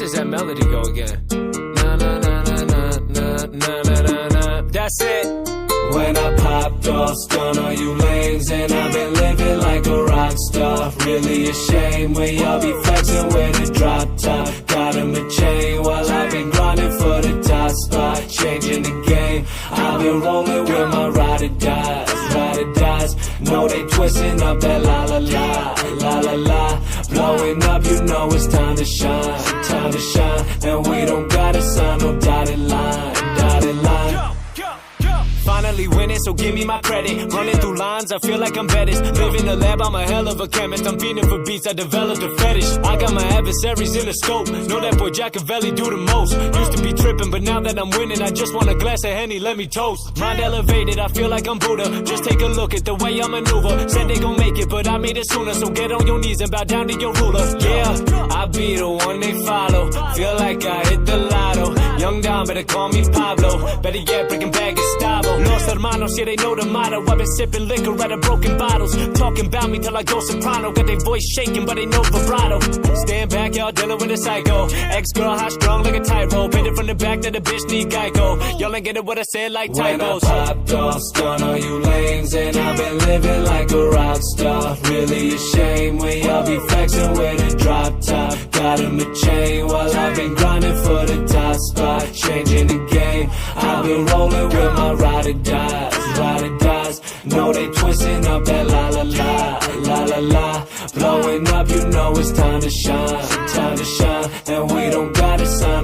does that melody go again? Na na na na na na na na na na. That's it. When I popped off, stun on you lanes, and I've been living like a rock star. Really a shame when y'all be flexing with a drop top. Got him a chain while I've been grinding for the top spot. Changing the game, I've been rolling with my ride or dies, ride or dies. Know they twisting up that la la la, la la la. Blowing up, you know it's time to shine, time to shine. And we don't gotta sign no dotted line, dotted line. Finally winning, so give me my credit. Running through lines, I feel like I'm Bettis. Live in the lab, I'm a hell of a chemist. I'm feeding for beats, I developed a fetish. I got my adversaries in the scope. Know that boy Jackavelli do the most. Used to be tripping, but now that I'm winning, I just want a glass of Henny, let me toast. Mind elevated, I feel like I'm Buddha. Just take a look at the way I maneuver. Said they gon' make it, but I made it sooner. So get on your knees and bow down to your ruler. Yeah, I be the one they follow. Feel like I hit the lotto. Young Don, better call me Pablo. Better yet, breaking bag Gustavo. Los hermanos, yeah, they know the motto. I've been sipping liquor out of broken bottles. Talking about me till I go soprano. Got their voice shaking, but they know vibrato. Stand back, y'all dealing with a psycho. Ex-girl, hot strong like a tightrope. Hit it from the back that the bitch need Geico. Y'all ain't get it what I said like typos. When I popped off, stun on you lanes, and I've been living like a rock star. Really a shame when y'all be flexing with a drop top. Got him a chain while I've been grinding for the top spot. Changing the game, I've been rolling with my ride or dies, ride or dies. Know they twisting up that la la la, la la la. Blowing up, you know it's time to shine, time to shine. And we don't gotta sign